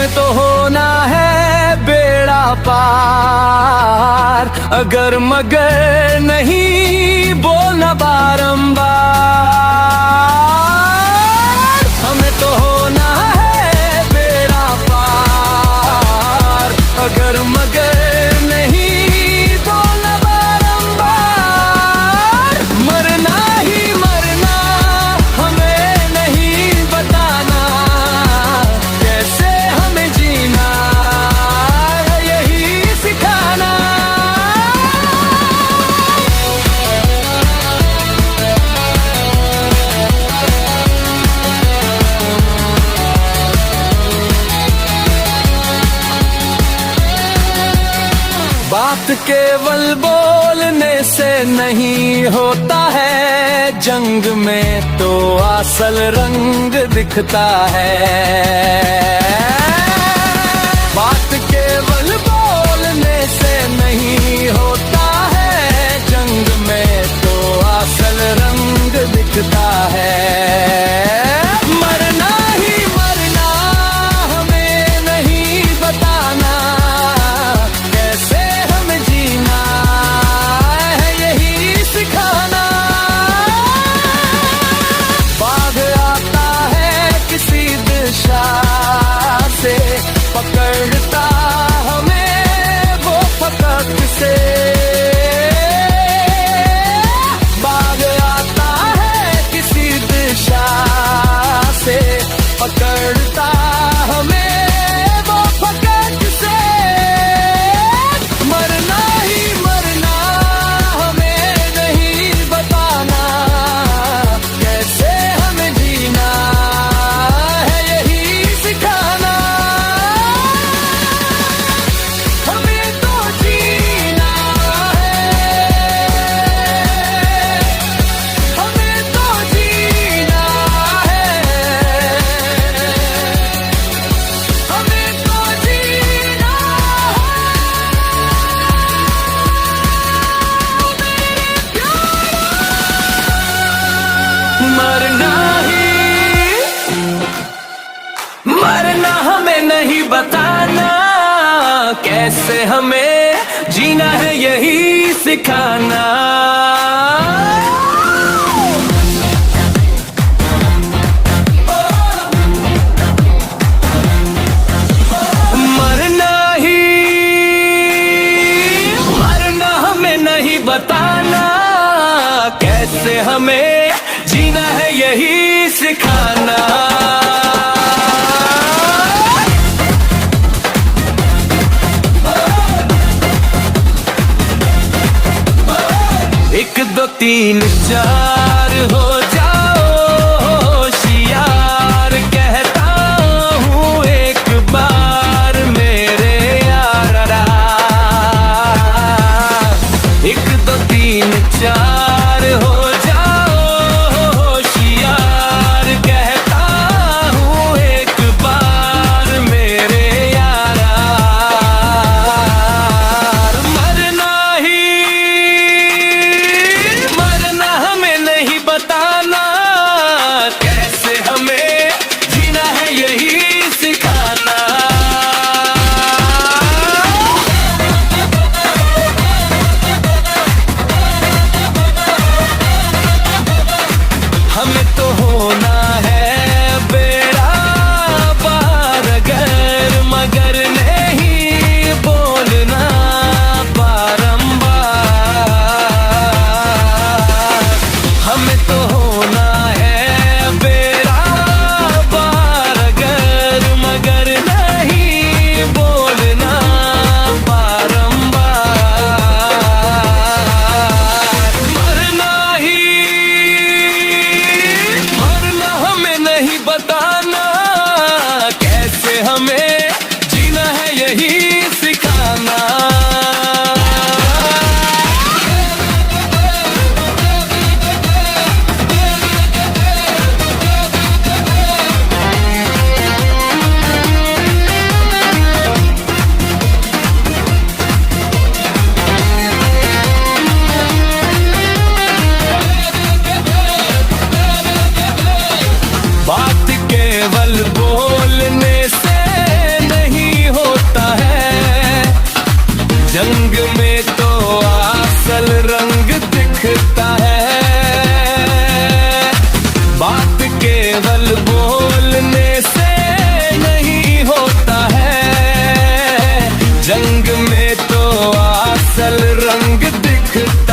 हमें तो होना है बेड़ा पार, अगर मगर नहीं बोलना बारंबार। हमें तो होना है बेड़ा पार, अगर मगर नहीं बोलना बारंबार। मरना ही मरना हमें नहीं बताना, कैसे हमें जीना यही सिखाना। बात केवल बोलने से नहीं होता है, जंग में तो असल रंग दिखता है। बात केवल बोलने से नहीं होता है, जंग में तो असल रंग दिखता है। मरना ही मरना हमें नहीं बताना, कैसे हमें जीना है यही सिखाना। बाघ आता है किसी दिशा से, पकड़ता हमें वो फकक से। बाघ आता है किसी दिशा से, पकड़ता हमें वो फकक से। मरना ही मरना हमें नहीं बताना, कैसे हमें जीना है यही सिखाना। हमें तो जीना है, हमें तो जीना है, हमें तो जीना है। मरना ही मरना हमें नहीं बताना, कैसे हमें जीना है यही सिखाना। मरना ही मरना हमें नहीं बताना, कैसे हमें जीना है यही सिखाना। एक दो तीन चार हो जाओ होशियार, कहता हूँ एक बार मेरे यारा। एक दो तीन चार हो जाओ होशियार, कहता हूँ एक बार मेरे यारा। मरना ही मरना हमें नहीं बताना, दिखता